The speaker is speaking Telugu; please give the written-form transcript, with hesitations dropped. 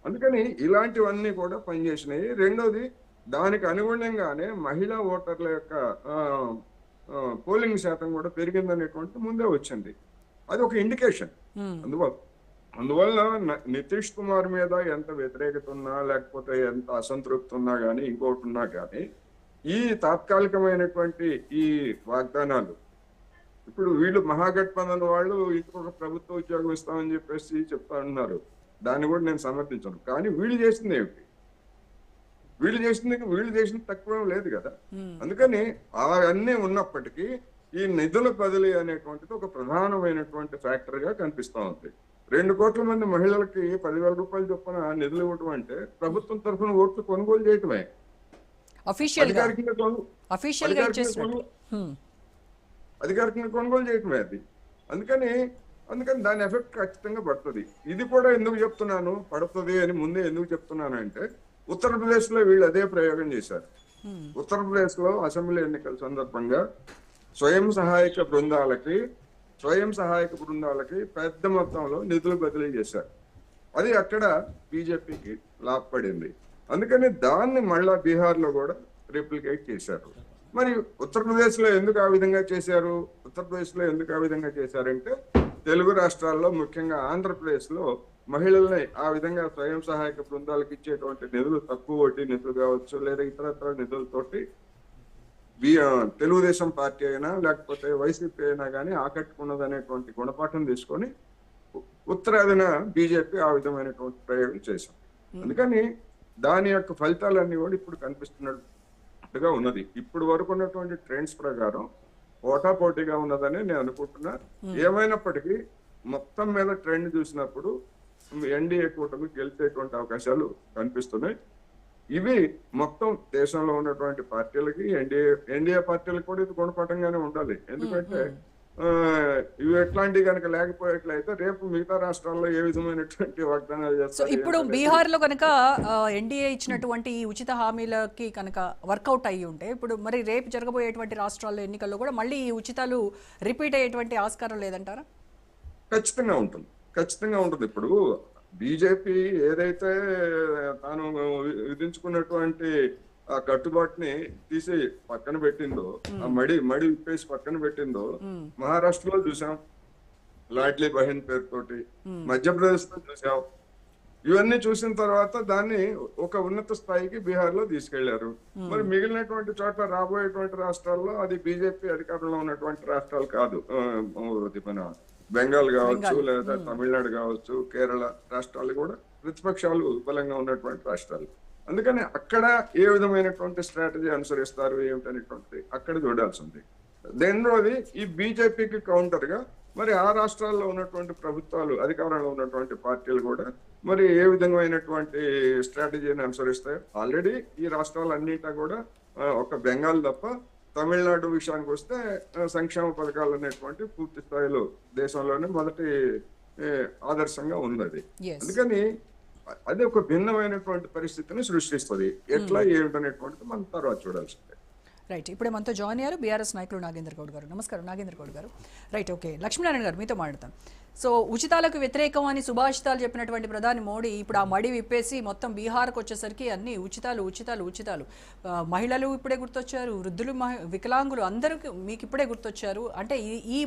అందుకని ఇలాంటివన్నీ కూడా పనిచేసినాయి. రెండోది, దానికి అనుగుణంగానే మహిళా ఓటర్ల యొక్క పోలింగ్ శాతం కూడా పెరిగిందనేటువంటి ముందే వచ్చింది. అది ఒక ఇండికేషన్. అందువల్ల అందువల్ల నితీష్ కుమార్ మీద ఎంత వ్యతిరేకత ఉన్నా, లేకపోతే ఎంత అసంతృప్తి ఉన్నా గానీ, ఇంకోటి ఉన్నా గానీ, ఈ తాత్కాలికమైనటువంటి ఈ వాగ్దానాలు, ఇప్పుడు వీళ్ళు మహాగఠబంధన్ వాళ్ళు ఇంకొక ప్రభుత్వ ఉద్యోగం ఇస్తామని చెప్పేసి చెప్తా ఉన్నారు. దాన్ని కూడా నేను సమర్థించను. కానీ వీళ్ళు చేసింది ఏమిటి? వీళ్ళు చేసింది తక్కువ లేదు కదా. అందుకని అవన్నీ ఉన్నప్పటికీ ఈ నిధుల బదిలీ అనేటువంటిది ఒక ప్రధానమైనటువంటి ఫ్యాక్టర్ గా కనిపిస్తా ఉంది. 2 కోట్ల మంది మహిళలకి 10,000 రూపాయలు చొప్పున నిధులు ఇవ్వటం అంటే ప్రభుత్వం తరఫున ఓట్లు కొనుగోలు చేయటమే. అధికారికంగా కొనుగోలు చేయటమే అది. అందుకని దాని ఎఫెక్ట్ ఖచ్చితంగా పడుతుంది. ఇది కూడా ఎందుకు చెప్తున్నాను పడుతుంది అని ముందే ఎందుకు చెప్తున్నాను అంటే, ఉత్తరప్రదేశ్ లో వీళ్ళు అదే ప్రయోగం చేశారు. ఉత్తరప్రదేశ్ లో అసెంబ్లీ ఎన్నికల సందర్భంగా స్వయం సహాయక బృందాలకి పెద్ద మొత్తంలో నిధులు బదిలీ చేశారు. అది అక్కడ బీజేపీకి లాభపడింది. అందుకని దాన్ని మళ్ళా బీహార్ లో కూడా రిప్లికేట్ చేశారు. మరి ఉత్తరప్రదేశ్ లో ఎందుకు ఆ విధంగా చేశారంటే, తెలుగు రాష్ట్రాల్లో ముఖ్యంగా ఆంధ్రప్రదేశ్ లో మహిళల్ని ఆ విధంగా స్వయం సహాయక బృందాలకు ఇచ్చేటువంటి నిధులు, తక్కువ వడ్డీ నిధులు కావచ్చు, లేదా ఇతరత్ర నిధులతోటి తెలుగుదేశం పార్టీ అయినా లేకపోతే వైసీపీ అయినా కానీ ఆకట్టుకున్నదనేటువంటి గుణపాఠం తీసుకొని ఉత్తరాదిన బీజేపీ ఆ విధమైనటువంటి ప్రయోగం చేశాం. అందుకని దాని యొక్క ఫలితాలన్నీ కూడా ఇప్పుడు కనిపిస్తున్నట్టుగా ఉన్నది. ఇప్పుడు వరకు ఉన్నటువంటి ట్రెండ్స్ ప్రకారం పోటాపోటీగా ఉన్నదని నేను అనుకుంటున్నా. ఏమైనప్పటికీ మొత్తం మీద ట్రెండ్ చూసినప్పుడు ఎన్డీఏ కూటమి గెలిచేటువంటి అవకాశాలు కనిపిస్తున్నాయి. ఇవి మొత్తం దేశంలో ఉన్నటువంటి పార్టీలకి, ఎన్డీఏ పార్టీలకు కూడా ఇది గుణపాఠంగానే ఉండాలి. ఎందుకంటే ఇవి ఎట్లాంటివి కనుక లేకపోయేట్లయితే రేపు మిగతా రాష్ట్రాల్లో ఏ విధమైనటువంటి వాగ్దానాలు చేస్తారు. ఇప్పుడు బీహార్ లో కనుక ఎన్డీఏ ఇచ్చినటువంటి ఉచిత హామీలకి కనుక వర్కౌట్ అయ్యి ఉంటే, ఇప్పుడు మరి రేపు జరగబోయేటువంటి రాష్ట్రాల్లో ఎన్నికల్లో కూడా మళ్ళీ ఈ ఉచితాలు రిపీట్ అయ్యేటువంటి ఆస్కారం లేదంటారా? ఖచ్చితంగా ఉంటుంది. ఇప్పుడు బీజేపీ ఏదైతే తాను విధించుకున్నటువంటి ఆ కట్టుబాటుని తీసి పక్కన పెట్టిందో, ఆ మడి విప్పేసి పక్కన పెట్టిందో మహారాష్ట్రలో చూసాం, లాడ్లీ బహన్ పేరుతోటి, మధ్యప్రదేశ్ లో చూసాం. ఇవన్నీ చూసిన తర్వాత దాన్ని ఒక ఉన్నత స్థాయికి బీహార్ లో తీసుకెళ్లారు. మరి మిగిలినటువంటి చోట్ల రాబోయేటువంటి రాష్ట్రాల్లో అది బీజేపీ అధికారంలో ఉన్నటువంటి రాష్ట్రాలు కాదు. మన బెంగాల్ కావచ్చు, లేదా తమిళనాడు కావచ్చు, కేరళ రాష్ట్రాలు కూడా ప్రతిపక్షాలు బలంగా ఉన్నటువంటి రాష్ట్రాలు. అందుకని అక్కడ ఏ విధమైనటువంటి స్ట్రాటజీ అనుసరిస్తారు ఏమిటనేటువంటిది అక్కడ చూడాల్సింది. రెండోది, ఈ బీజేపీకి కౌంటర్ గా మరి ఆ రాష్ట్రాల్లో ఉన్నటువంటి ప్రభుత్వాలు, అధికారంలో ఉన్నటువంటి పార్టీలు కూడా మరి ఏ విధమైనటువంటి స్ట్రాటజీని అనుసరిస్తాయి. ఆల్రెడీ ఈ రాష్ట్రాలన్నింటా కూడా ఒక బెంగాల్ తప్ప తమిళనాడు విషయానికి వస్తే సంక్షేమ పథకాలు అనేటువంటి పూర్తి స్థాయిలో దేశంలోనే మొదటి ఆదర్శంగా ఉన్నది. అందుకని అది ఒక భిన్నమైనటువంటి పరిస్థితిని సృష్టిస్తుంది. ఎట్లా ఏమిటనేటువంటిది మనం తర్వాత చూడాల్సిందే. రైట్, ఇప్పుడే మనతో జాయిన్ అయ్యారు బీఆర్ఎస్ నాయకులు నాగేంద్ర గౌడ్ గారు. నమస్కారం నాగేంద్ర గౌడ్ గారు. రైట్, ఓకే, లక్ష్మీనారాయణ గారు మీతో మాట్లాడతాం. సో ఉచితాలకు వ్యతిరేకం అని సుభాషితాలు చెప్పినటువంటి ప్రధాని మోడీ ఇప్పుడు ఆ మడి విప్పేసి మొత్తం బీహార్కి వచ్చేసరికి అన్ని ఉచితాలు. మహిళలు ఇప్పుడే గుర్తొచ్చారు, వృద్ధులు, వికలాంగులు అందరూ మీకు ఇప్పుడే గుర్తొచ్చారు. అంటే ఈ